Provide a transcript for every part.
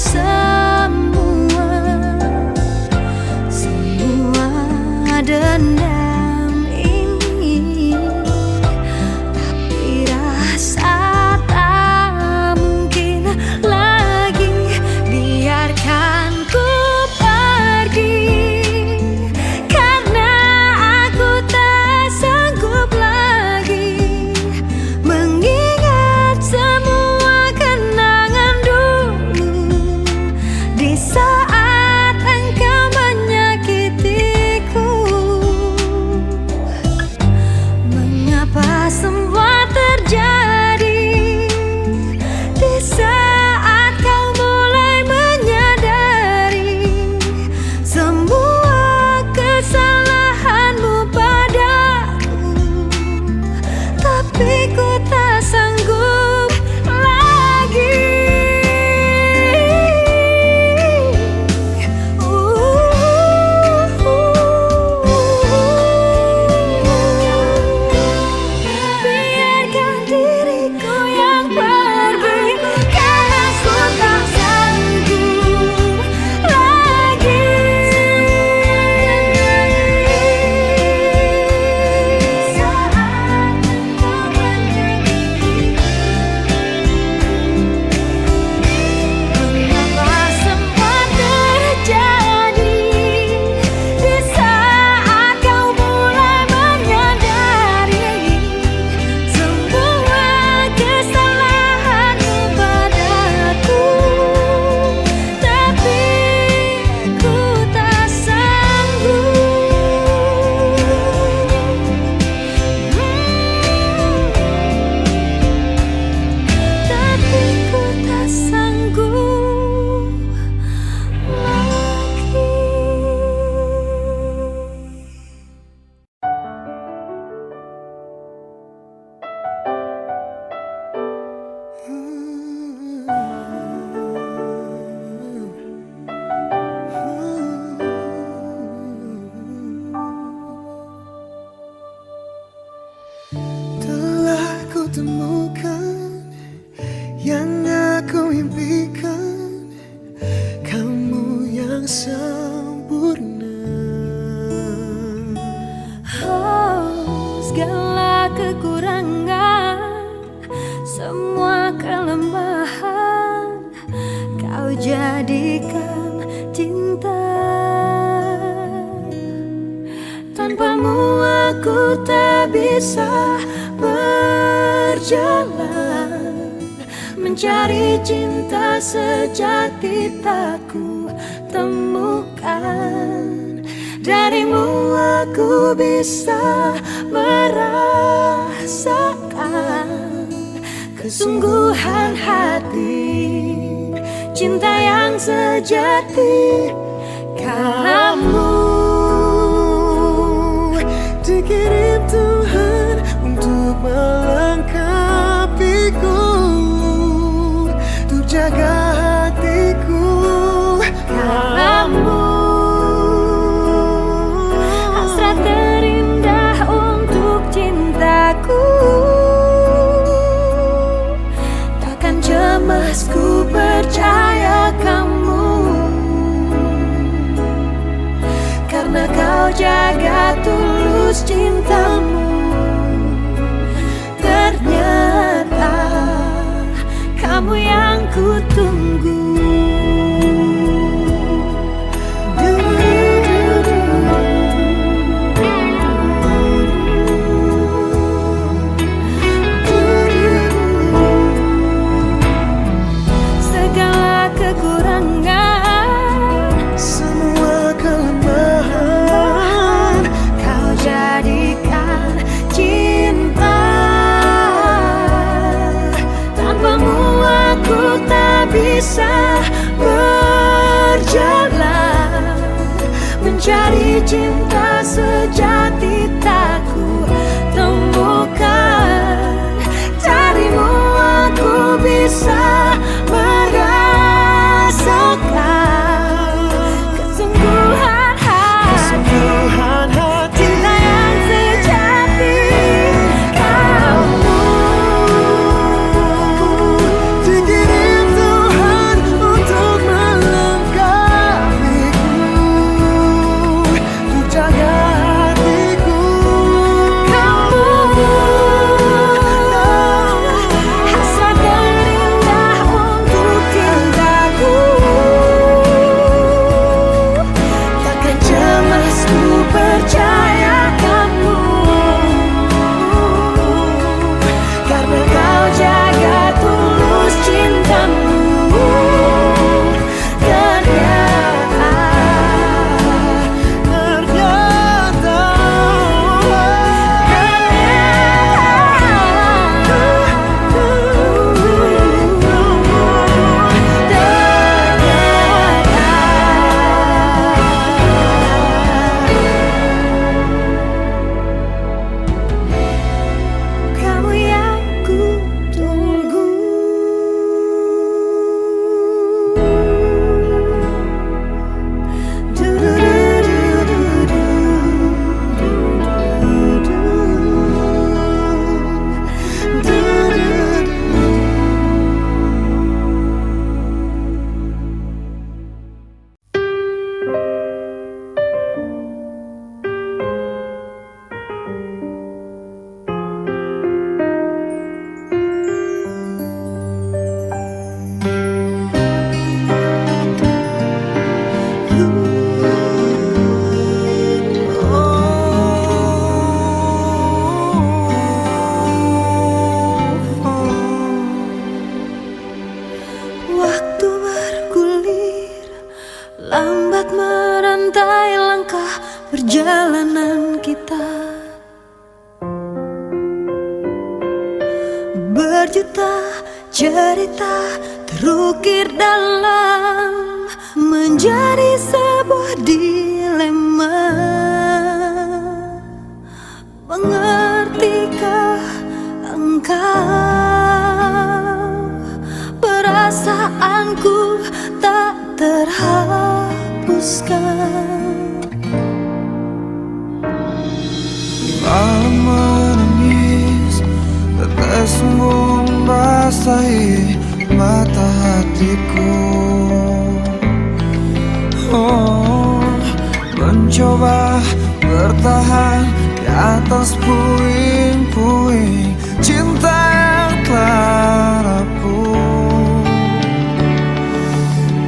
semua dendam ini, tapi rasa tak mungkin lagi biarkan ku pergi, karena aku tak sanggup lagi mengingat semua kenangan dulu di saat engkau menyakitiku. Mengapa semua terjadi di saat kau mulai menyadari semua kesalahanmu padaku, tapi ku tak sanggup lagi. Biarkan diriku yang pergi, karena ku tak sanggup lagi. Saat kau mengapa semua terjadi di saat kau mulai menyadari semua kesalahanmu padaku, tapi ku tak sanggup. Tapi ku tak sanggup lagi. Telah ku temukan yang aku impikan, kamu yang sempurna. Oh, segala kekurangan, semua kelemahan, kau jadikan cinta. Tanpamu aku tak bisa berjalan, mencari cinta sejati tak ku temukan. Darimu aku bisa merasakan kesungguhan hati, cinta yang sejati. Kamu Dikirim Tuhan untuk melengkapiku, untuk jaga hatiku. kamu hasrat terindah untuk cintaku. Takkan cemas, ku percaya kamu, karena kau jaga tulus cintamu. Ternyata kamu yang ku tunggu. Segala kekurangan, Semua kelemahan, kau jadikan cinta. Tanpamu aku tak bisa berjalan, mencari cinta sejati tak ku temukan. Darimu aku bisa merasakan kesungguhan hati, kesungguhan hati. cinta yang sejati. Kamu Dikirim Tuhan untuk buat merantai langkah perjalanan kita. Berjuta cerita terukir dalam menjadi sebuah dilema. Mengertikah engkau perasaanku tak terhapuskan? Malam menangis, tetes membasahi mata hatiku. Oh, mencoba bertahan di atas puing-puing cinta yang telah rapuh.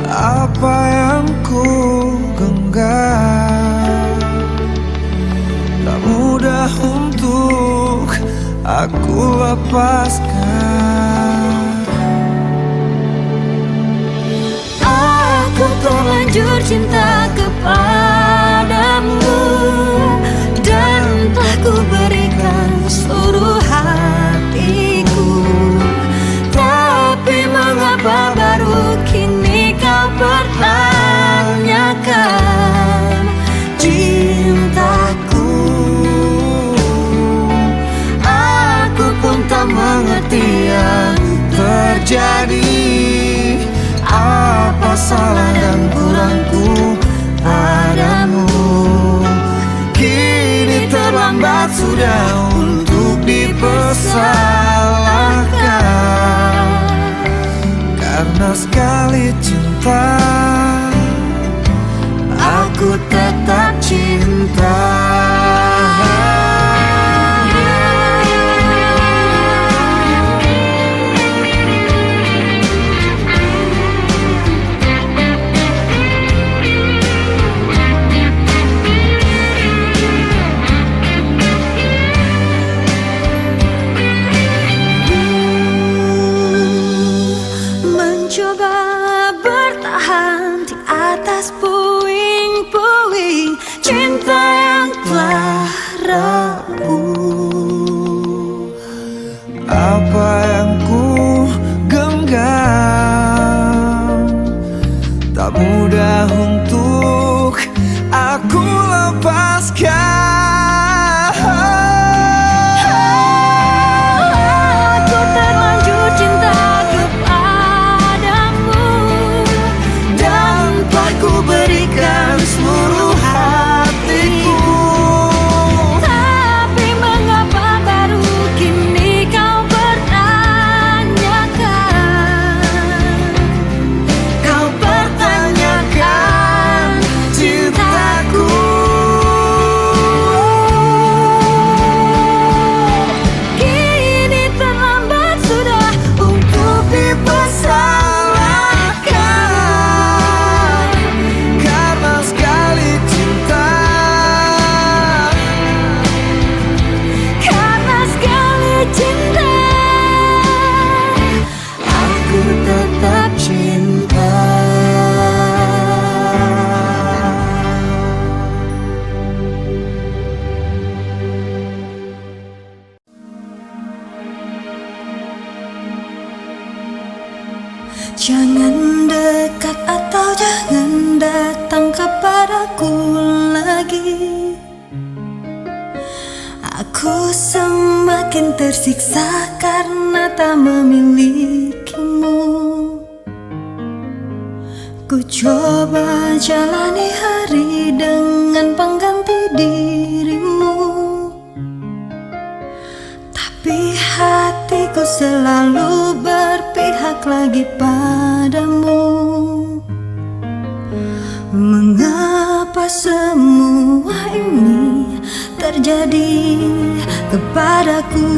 Apa yang ku genggam tak mudah untuk aku lepaskan. Aku terlanjur cinta kepadamu dan telah ku berikan seluruh hatiku. Tapi mengapa baru kini kau pertanyakan cintaku? Aku pun tak mengerti yang terjadi. Apa salah dan kurangku padamu? Kini terlambat sudah untuk dipersalahkan. Karena sekali cinta, aku tetap cinta. Mencoba bertahan di atas puing-puing cinta yang telah rapuh. Apa yang ku genggam tak mudah untuk aku lepaskan. Aku terlanjur cinta kepadamu dan telah ku berikan seluruh hatiku. Tapi mengapa baru kini kau pertanyakan? Kau pertanyakan cintaku. Kini terlambat sudah untuk dipersalahkan. Karena sekali cinta, Karena sekali cinta, aku tetap cinta. Jangan dekat atau jangan datang kepadaku lagi. Aku semakin tersiksa karena tak memilikimu. Ku coba jalani hari dengan pengganti dirimu, tapi hatiku selalu berpihak lagi padamu. Mengapa semua ini terjadi kepadaku?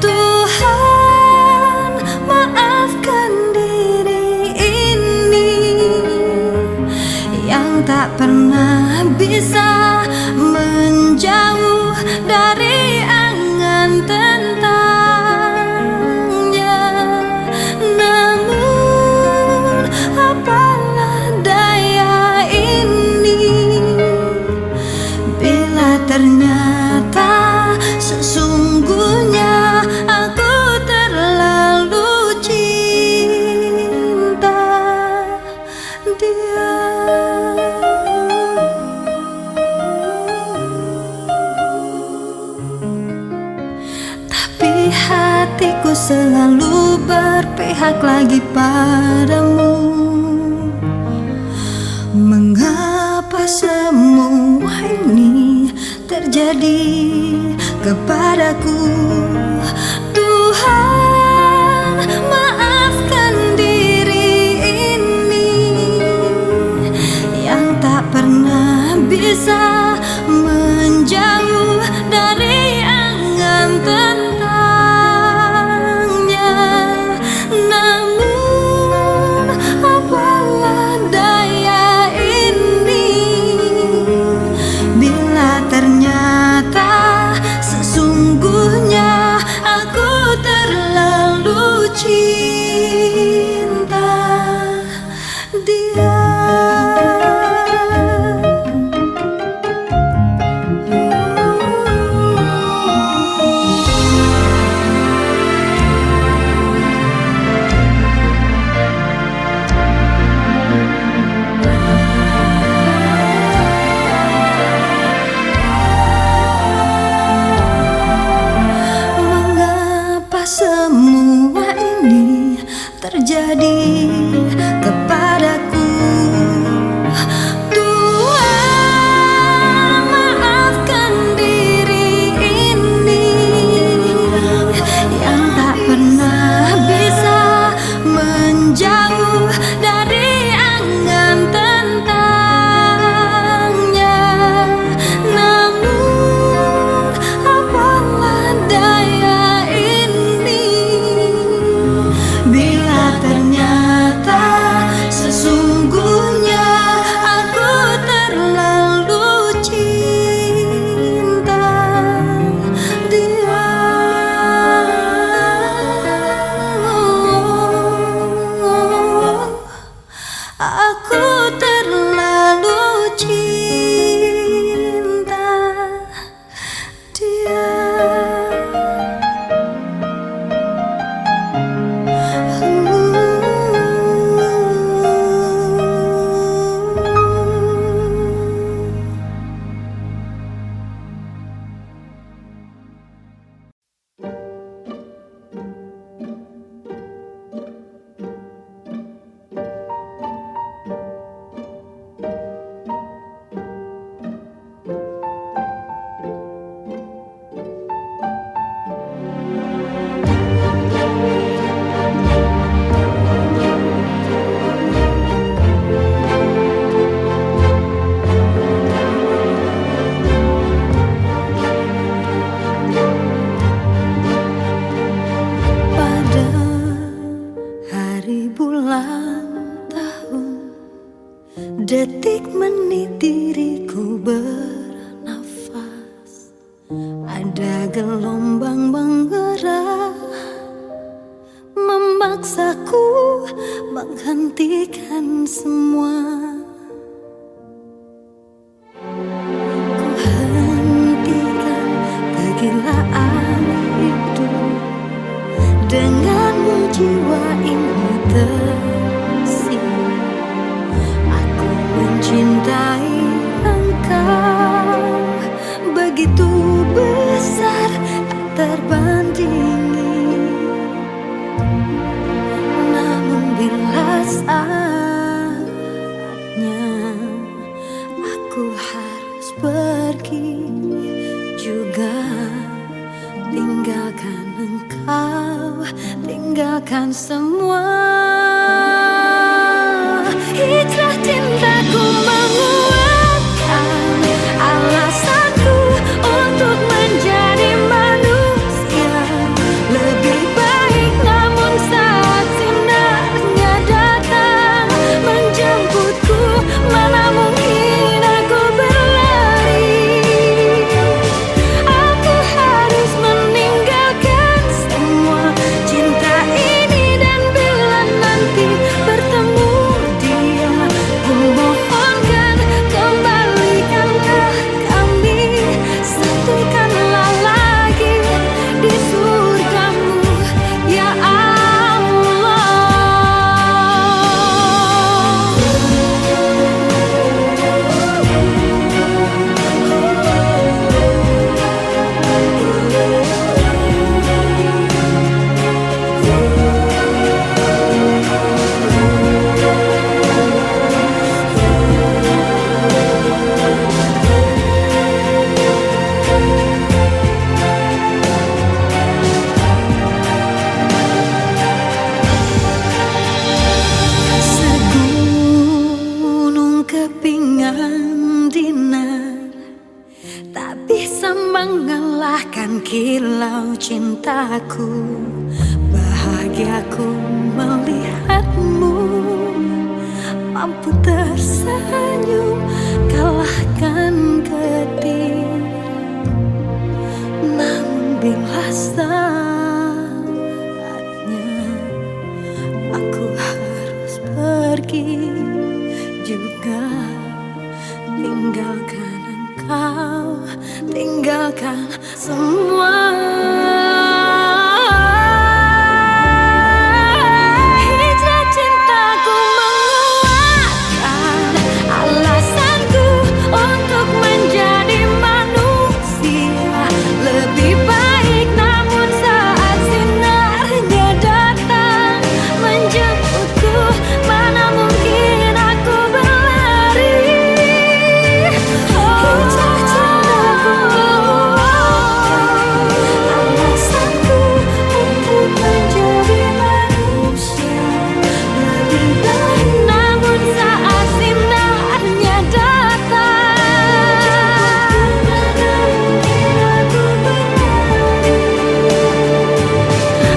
Tuhan, maafkan diri ini yang tak pernah bisa menjauh dari angan tentangnya. Namun apalah daya dia. Tapi hatiku selalu berpihak lagi padamu. Mengapa semua ini terjadi kepadaku? Tuhan, maafkan diri ini yang tak pernah bisa menjauh dari angan tentangnya. Namun apalah daya ini bila ternyata sesungguhnya aku terlalu cinta dia. Mengapa semua ini terjadi kepadaku? Tuhan, maafkan diri ini yang tak pernah bisa menjauh dari angan tentangnya. Namun apalah daya ini bila ternyata sesungguhnya aku terlalu cinta dia. Aku terlalu cinta dia. Pada hari bulan tahun, detik menit diriku bernafas. Ada gelombang menggerak memaksaku menghentikan semua. Ku hentikan kegilaan hidup. Denganmu jiwa ini tersirat. Aku mencintai engkau begitu besar tak terbandingi. Namun bila saatnya aku harus pergi juga, tinggalkan engkau, tinggalkan semua. Hijrah cintaku menguatkan alasanku untuk menjadi manusia lebih baik. Namun saat sinarnya datang menjemputku, mana mungkin aku berlari. Aku harus meninggalkan semua cinta ini, dan bila kilau cintaku, bahagiaku melihatmu mampu tersenyum kalahkan kediri. Namun bila saatnya aku harus pergi juga, tinggalkan engkau, tinggalkan semua. Hijrah cintaku menguatkan alasanku untuk menjadi manusia lebih baik. Namun saat sinarnya datang menjemputku, mana mungkin aku berlari. Hijrah cintaku menguatkan alasanku untuk menjadi manusia lebih baik. Namun saat sinarnya datang, mana mungkin aku berlari.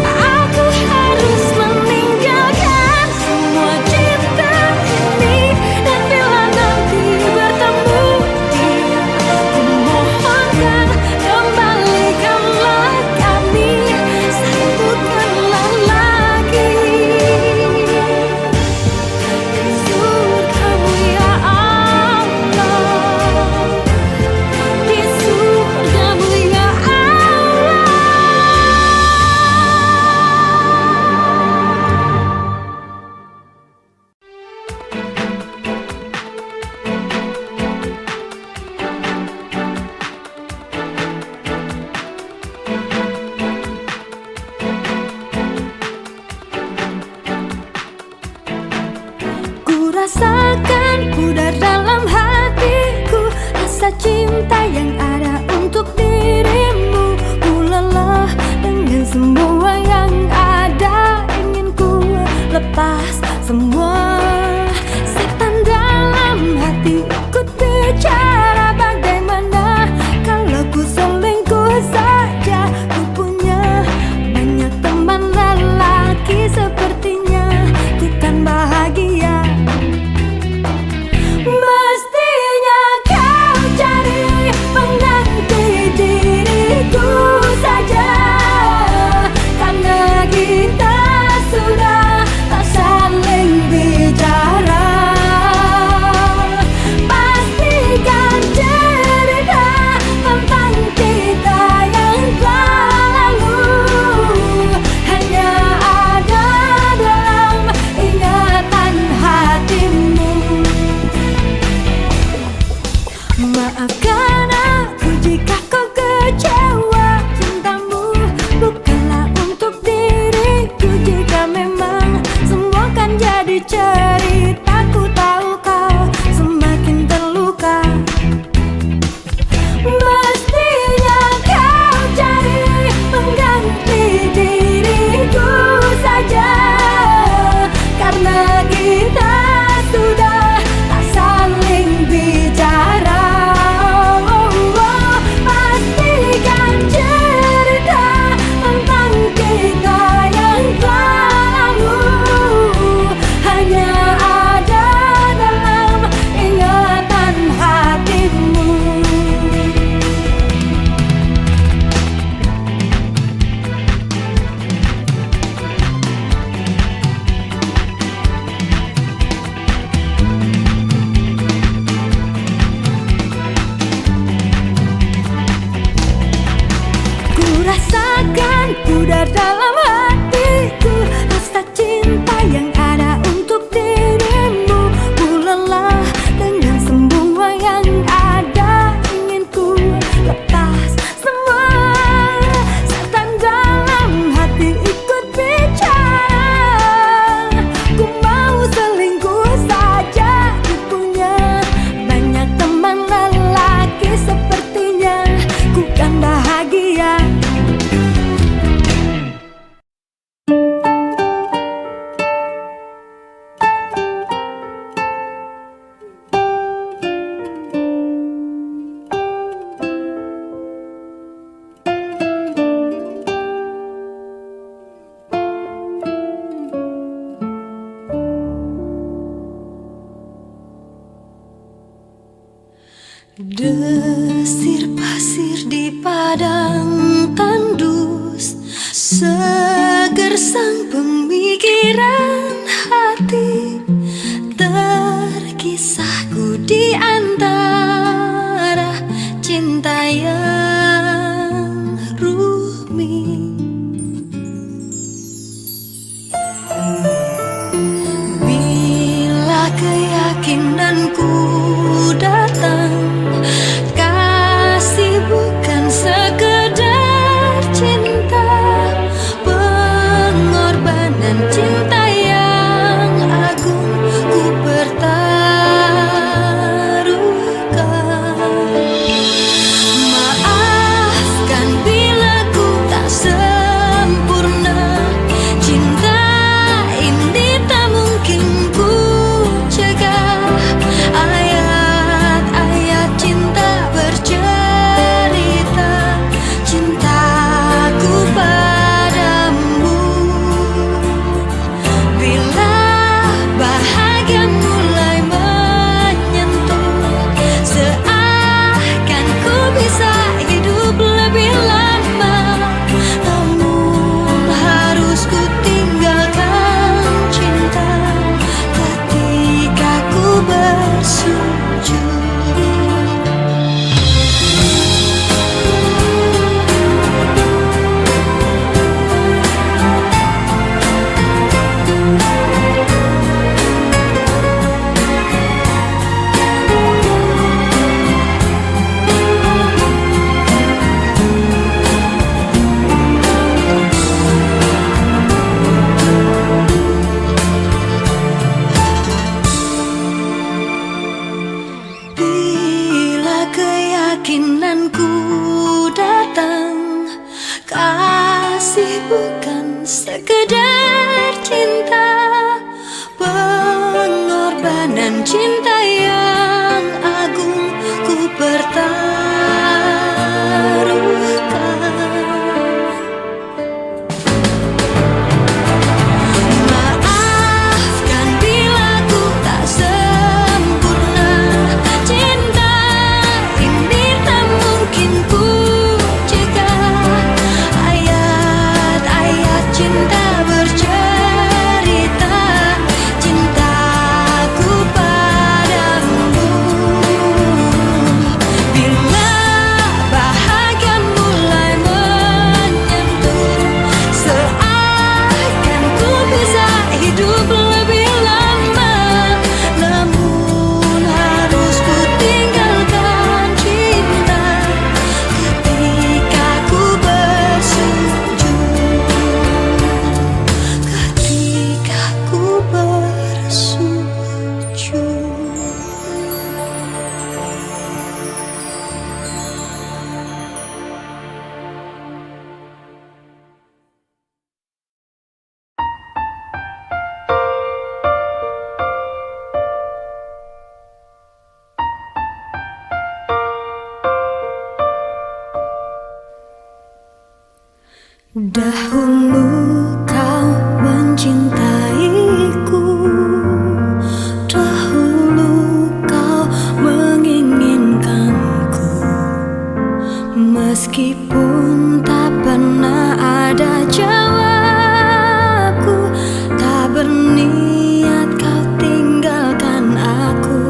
Aku harus meninggalkan semua cinta ini, dan bila nanti bertemu dia, ku mohonkan kembalikanlah kami, satukanlah lagi di surgamu ya Allah, di surgamu ya Allah. Ku rasakan pudar dalam hatiku rasa cinta yang ada untuk dirimu. Ku lelah dengan semua yang ada, ingin ku lepas semua. Setan dalam hati ikut bicara, bagaimana kalau ku selingkuh saja? Ku punya banyak teman lelaki, sepertinya ku kan bahagia. Mestinya kau cari Desir pasir di padang tandus, segersang pemikiran hati, terkisahku di antara cinta yang rumit. Bila keyakinanku datang, kasih bukan sekedar cinta, pengorbanan cinta yang agung ku pertaruhkan. Maafkan bila ku tak sempurna, cinta ini tak mungkin ku cegah. Ayat-ayat cinta bercerita cintaku padamu. Bila bahagia mulai menyentuh, seakan ku bisa hidup lebih lama. Namun harus ku tinggalkan cinta ketika ku bersujud. Bila keyakinanku datang, kasih bukan sekedar cinta, pengorbanan cinta yang agung ku pertaruhkan. Maafkan bila ku tak sempurna, cinta ini tak mungkin ku cegah. Ayat-ayat cinta bercerita cintaku padamu. Bila bahagia mulai menyentuh, seakan ku bisa hidup lebih lama. Namun harus ku tinggalkan cinta ketika ku bersujud. Ketika ku bersujud. Dahulu kau mencintaiku, dahulu kau menginginkanku, meskipun tak pernah ada jawabku, tak berniat kau tinggalkan aku.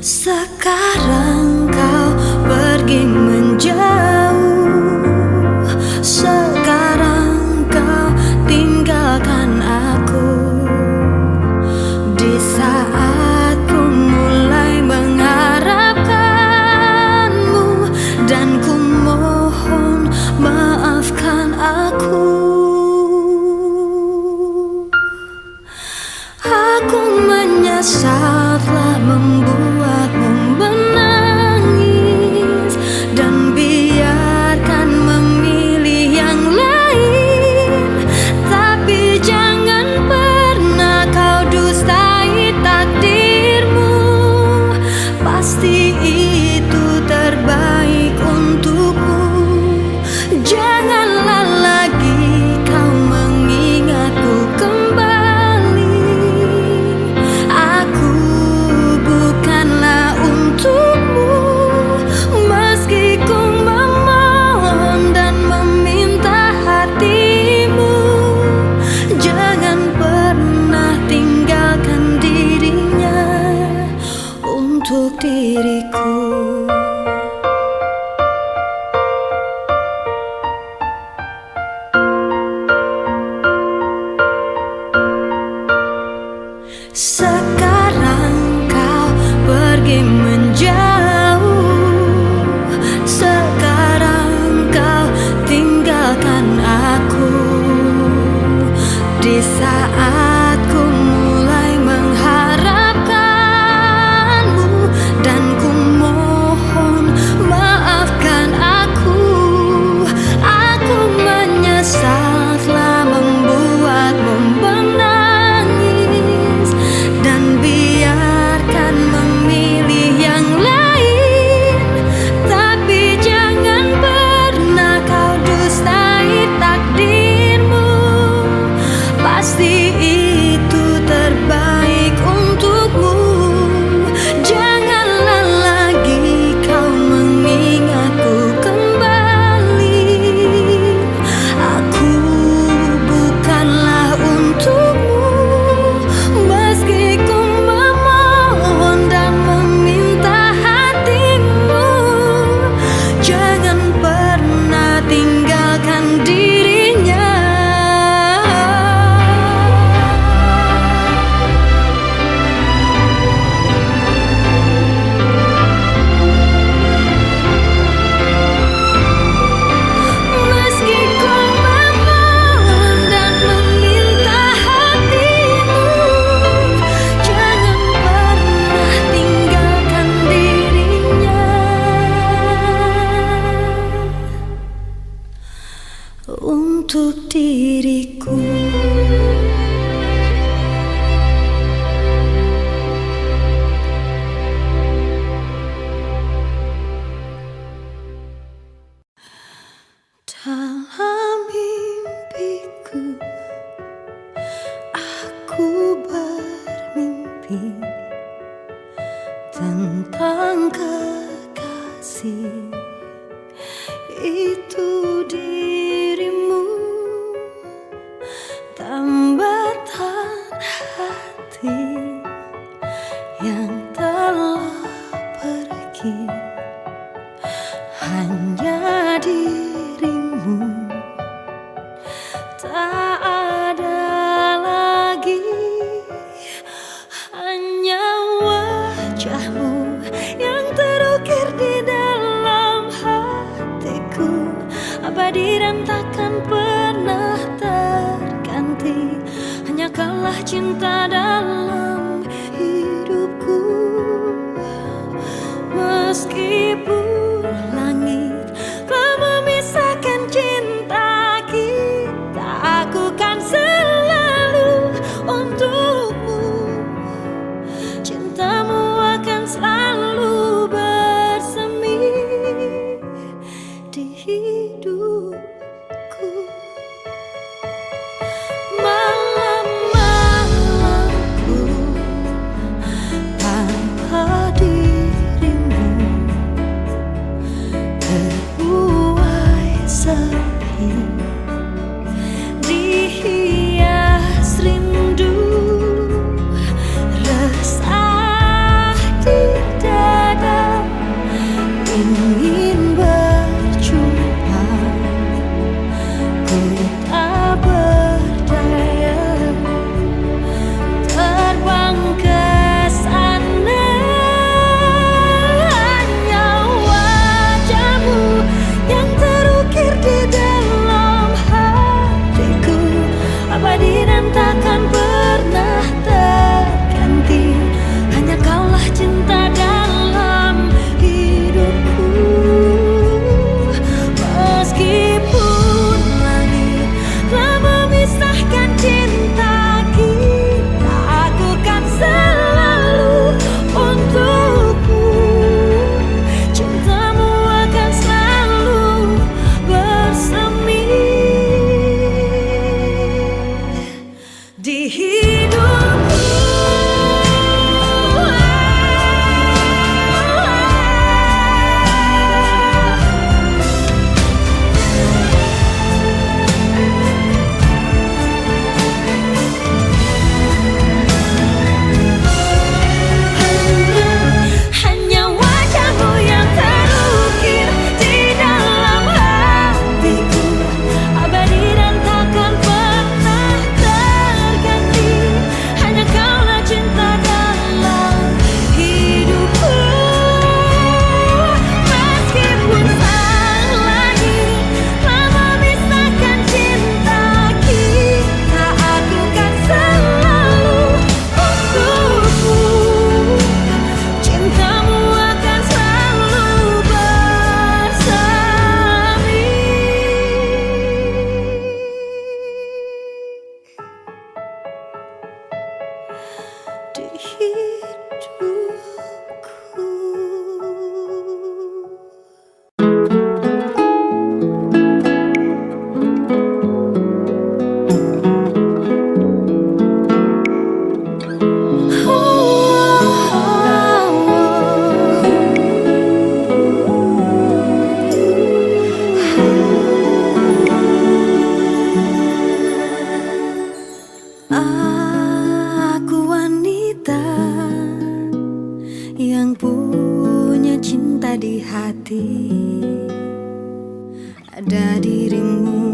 Sekarang kau pergi menjauh, sekarang kau tinggalkan aku. Di saat ku mulai mengharapkanmu, dan ku mohon maafkan aku. Aku menyesal telah membuatmu menangis, dan biarkan memilih yang lain. Tapi jangan pernah kau dustai takdirmu, pasti itu terbaik untukmu. Janganlah lagi kau mengingatku kembali. Aku bukan diriku. Sekarang kau pergi menjauh, sekarang kau tinggalkan aku. Di saat ku mulai mengharapkanmu, dan ku mohon maafkan aku. Aku menyesal telah membuatmu menangis, dan biarkan memilih yang lain. Tapi jangan pernah kau dustai takdirmu. Pasti itu terbaik untukmu. Janganlah lagi kau mengingatku kembali. Aku bukanlah untukmu. Meski ku memohon dan meminta hatimu, jangan pernah tinggalkan dirinya. Meski ku memohon dan meminta hatimu, jangan pernah tinggalkan dirinya. Untuk diriku. Dalam mimpiku, aku bermimpi tentang kekasih. Itu dirimu, tambatan hati yang telah pergi. Hanya dirimu, tak ada lagi. Hanya wajahmu yang terukir di dalam hatiku, abadi dan takkan pernah terganti. Hanya kaulah cinta dalam hidupku. Meskipun langit telah memisahkan cinta kita, aku kan selalu untukmu. Cintamu akan selalu bersemi di hidupku. Malam-malamku cinta di hati. Ada dirimu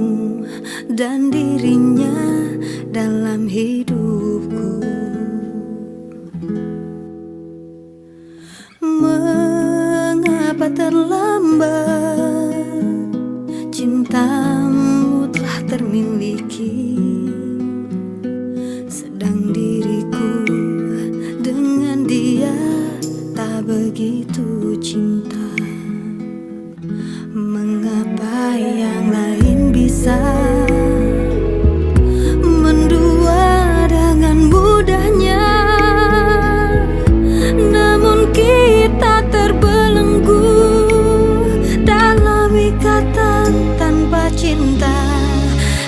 dan dirinya dalam hidupku. Mengapa terlambat? Cintamu telah termiliki, sedang diriku dengan dia tak begitu cinta. Mengapa yang lain bisa mendua dengan mudahnya, namun kita terbelenggu dalam ikatan tanpa cinta.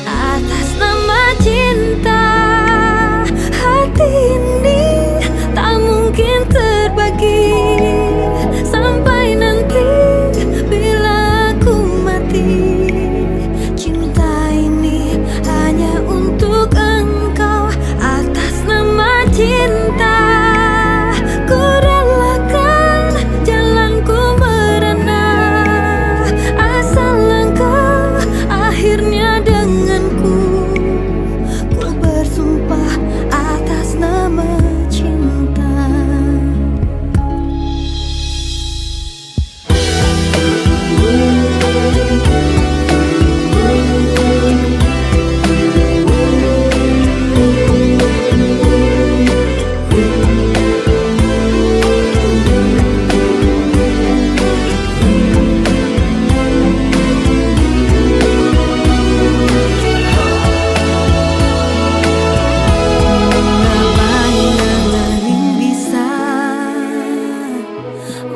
Atas nama cinta, hati ini tak mungkin terbagi sampai nanti bila aku mati. Cinta ini hanya untuk engkau. Atas nama cinta, ku relakan jalanku merana, asal engkau akhirnya denganku. Ku bersumpah atas nama cinta.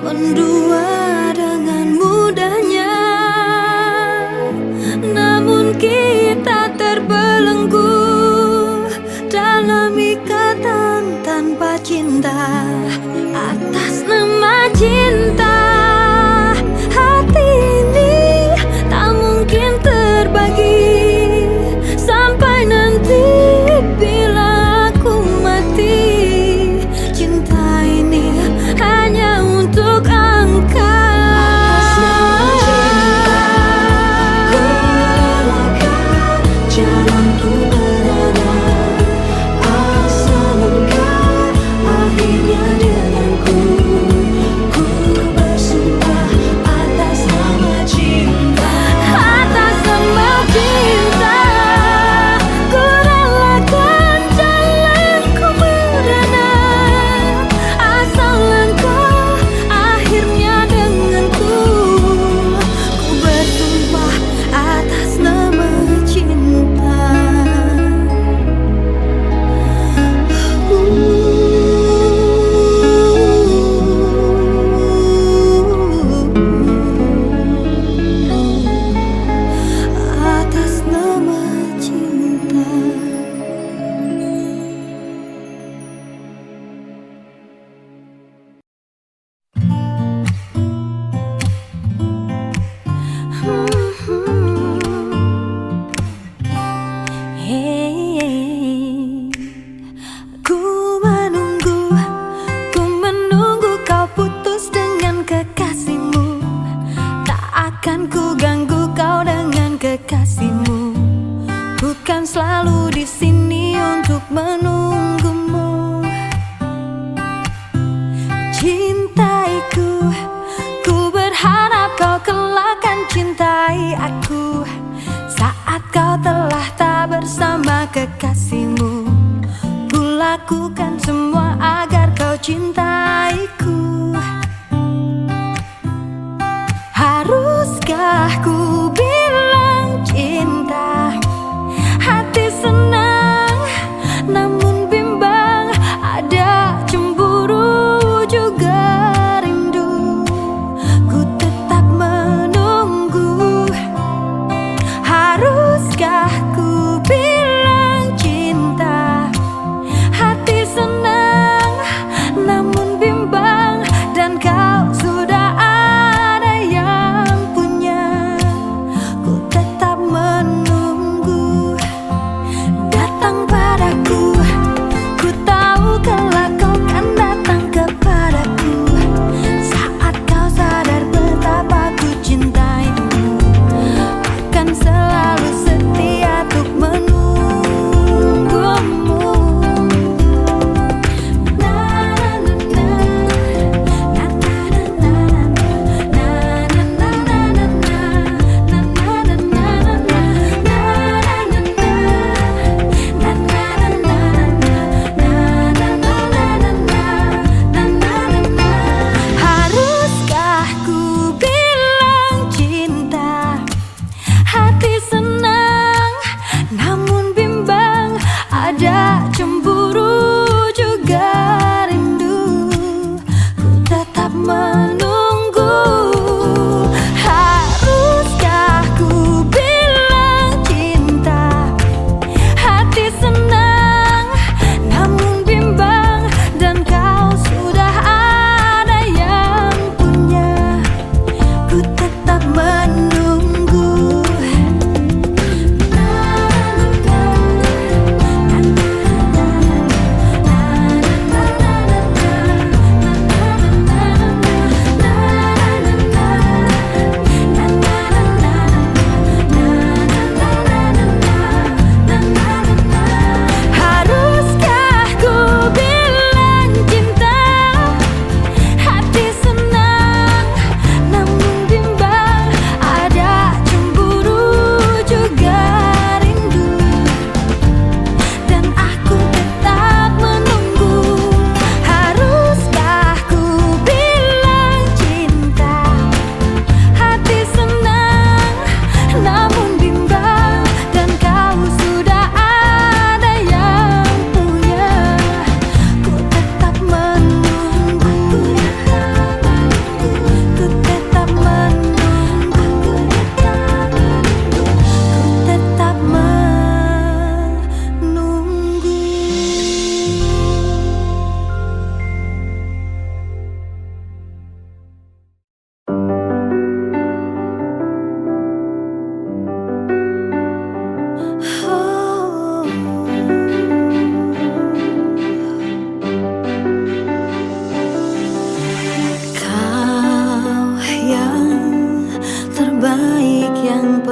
Mendua dengan mudahnya, namun kita terbelenggu dalam ikatan tanpa cinta. Atas nama cinta, hati ini tak mungkin terbagi sampai nanti bila aku mati. Cinta ini hanya untuk engkau. Atas nama cinta, ku relakan jalanku berada, asal engkau akhirnya denganku. Ku bersumpah atas nama cinta. Atas nama cinta, ku relakan jalanku merana, asal engkau akhirnya denganku. Ku bersumpah atas nama cinta. Atas nama cinta. Hey, ku menunggu kau putus dengan kekasihmu. Tak akan ku ganggu kau dengan kekasihmu. Bukan selalu di sini untuk menunggumu. Cintaiku, ku berharap kau kelak akan cintai aku. Saat kau telah tak bersama kekasihmu, ku lakukan semua agar kau cintaiku. Haruskah ku bilang cinta? Hati senang, namun bimbang. Ada cemburu juga rindu. Ku tetap menunggu. Haruskah ku bilang cinta? Hati senang, namun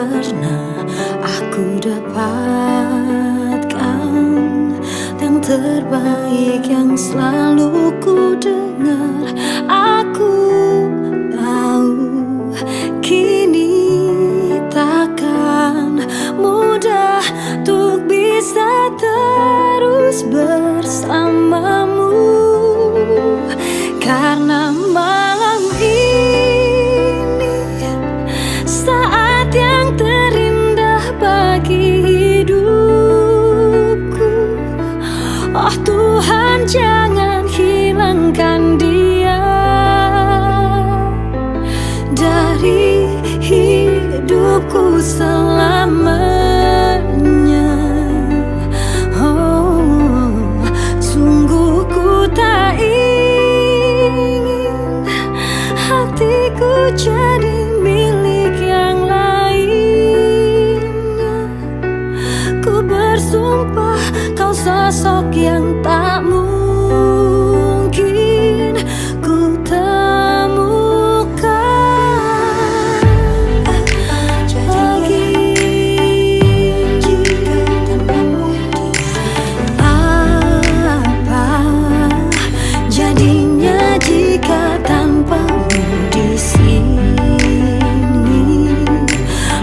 pernah aku dapatkan, yang terbaik yang selalu ku dengar. Aku tahu kini takkan mudah untuk bisa terus bersamamu, karena malam ini saat yang terindah bagi hidupku. Oh Tuhan, jangan hilangkan dia dari hidupku selamanya. Oh, sungguh ku tak ingin hatiku jadi milik yang lainnya. Ku bersumpah kau sosok yang tak mungkin ku temukan lagi. Apa jadinya jika tanpamu di sini?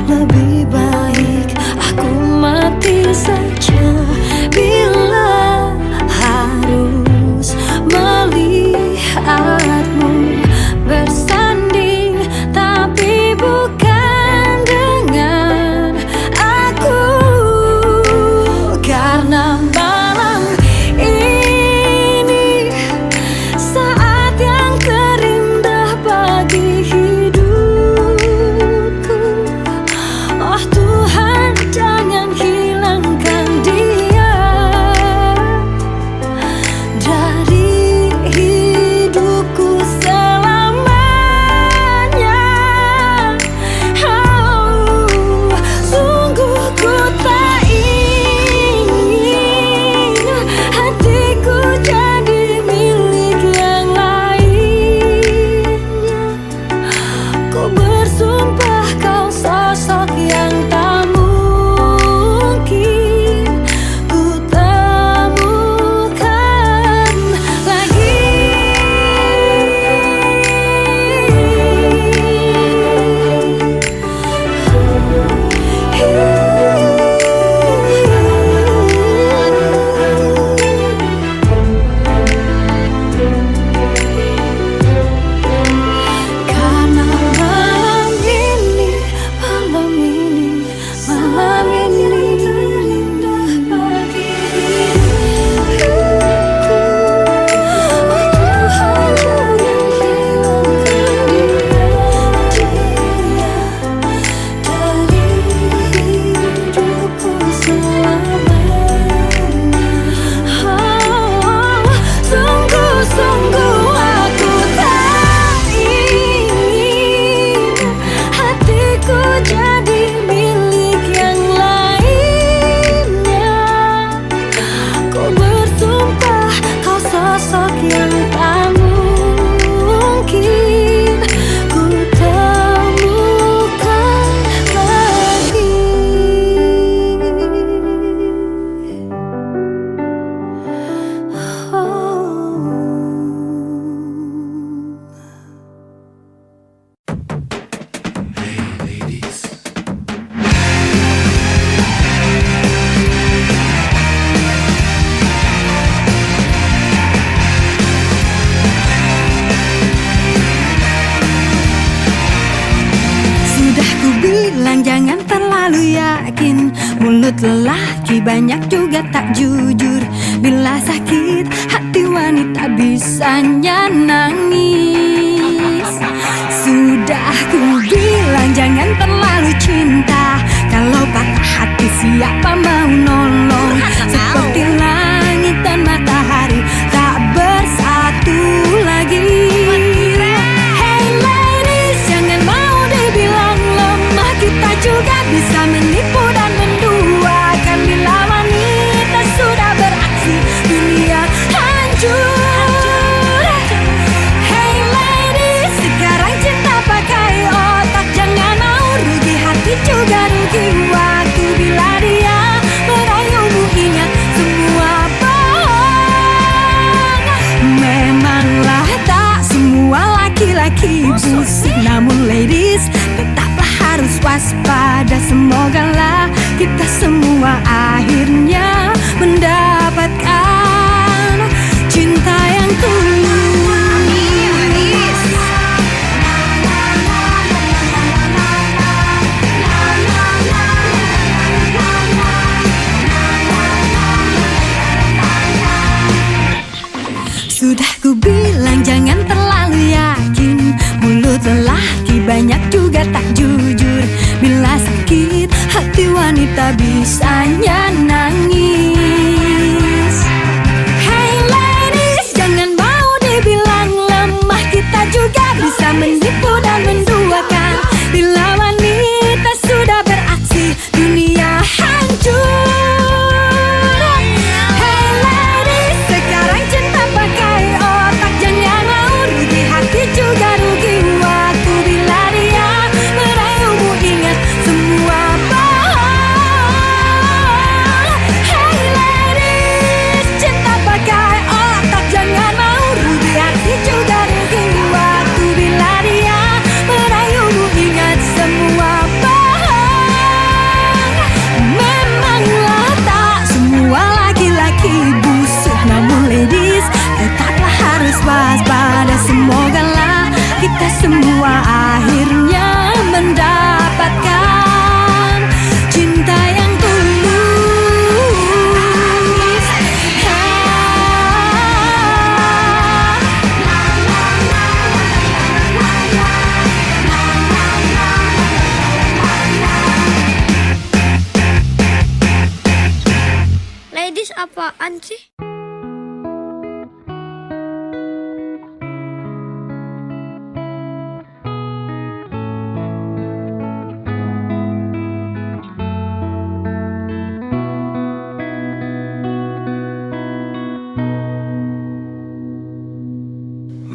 Lebih baik aku mati saja bila harus melihatmu bersanding, tapi bukan dengan aku. Karena malam ini saat yang terindah bagi hidupku. Oh Tuhan, jangan hilangkan dia dari hidupku selamanya. Oh, sungguh ku tak ingin hatiku jadi milik yang lainnya. Ku bersumpah kau sosok yang tak mungkin ku temukan lagi. Karena malam ini, malam ini, malam ini terindah bagi hidupku. Oh Tuhan, jangan hilangkan dia dari hidupku selamanya. Oh, sungguh-sungguh aku tak ingin hatiku jadi milik yang lainnya. Ku bersumpah kau sosok yang tak mungkin ku temukan lagi. Sudah ku bilang jangan terlalu yakin, mulut lelaki banyak juga tak jujur. Bila sakit hati wanita bisanya nangis. Sudah ku bilang jangan terlalu cinta, kalau patah hati siapa mau nolong. Seperti langit dan matahari tak bersatu lagi. Hey ladies, jangan mau dibilang lemah, kita juga bisa menipu dan menduakan. Bila wanita sudah beraksi, dunia hancur. Hey ladies, sekarang cinta pakai otak, jangan mau rugi hati juga. ada semogalah kita semua akhirnya mendapatkan cinta yang tulus. Ladies apaan sih?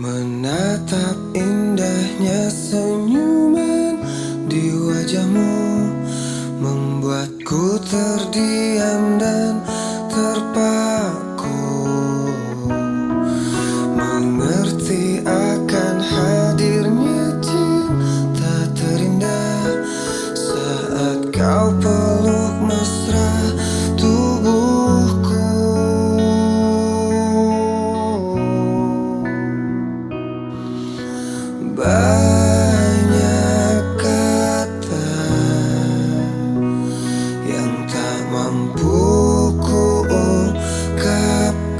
Menatap indahnya senyuman di wajahmu membuatku terdiam dan terpaku, mengerti akan hadirnya cinta terindah saat kau peluk mesra tubuhku. Banyak kata yang tak mampu ku ungkapkan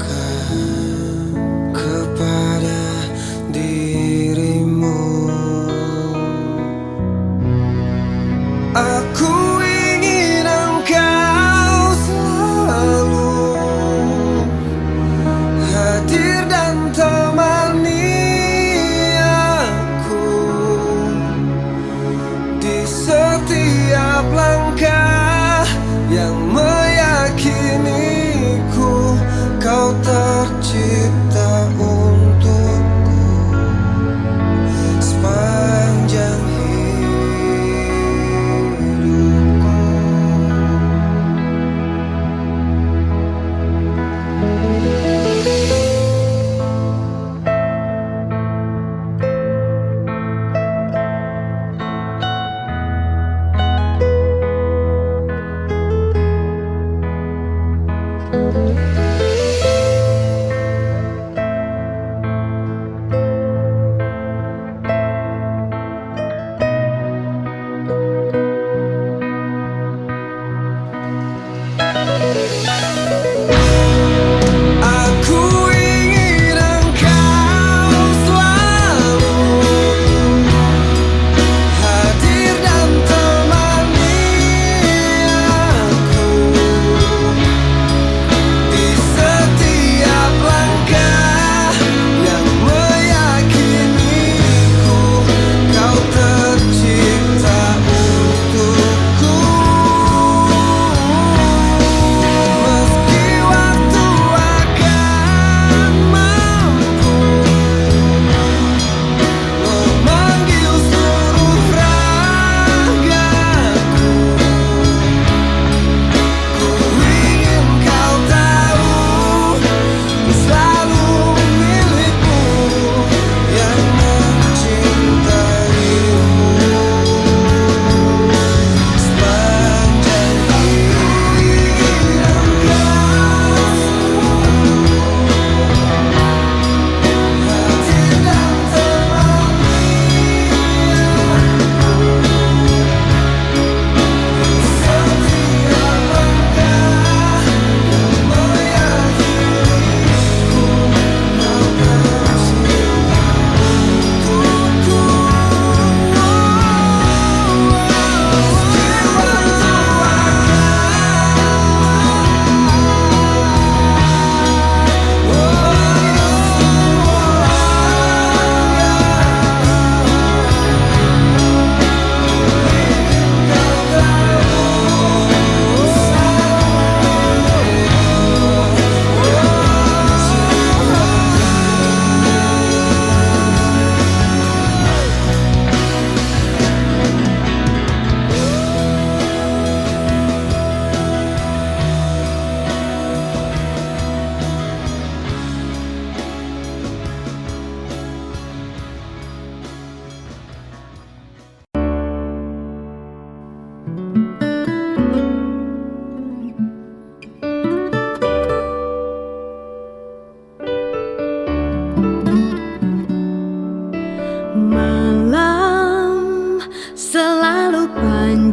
kepada dirimu. Aku ingin engkau selalu hadir dan temani aku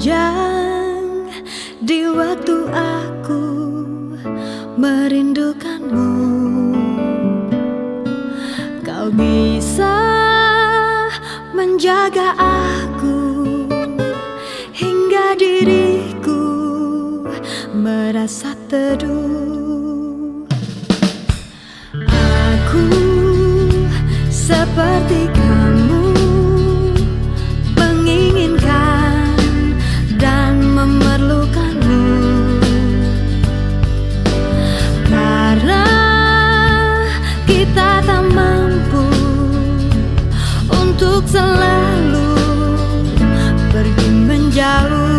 panjang di waktu aku merindukanmu. Kau bisa menjaga aku hingga diriku merasa teduh. Aku seperti kamu, menginginkan dan memerlukanmu, karena kita tak mampu untuk selalu pergi menjauh.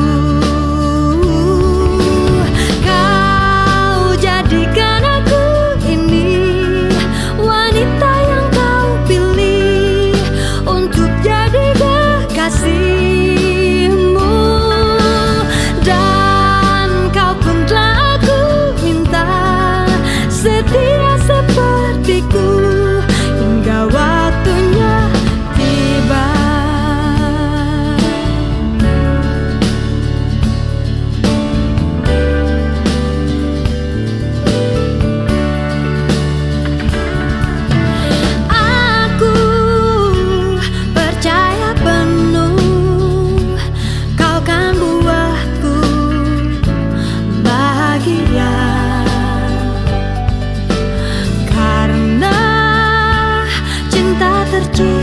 Kau jadikan aku ini wanita yang kau pilih untuk jadi kekasihmu, dan kau pun telah aku minta setia sepertiku hingga waktunya tiba. Aku percaya penuh kau kan buatku bahagia, karena cinta tercipta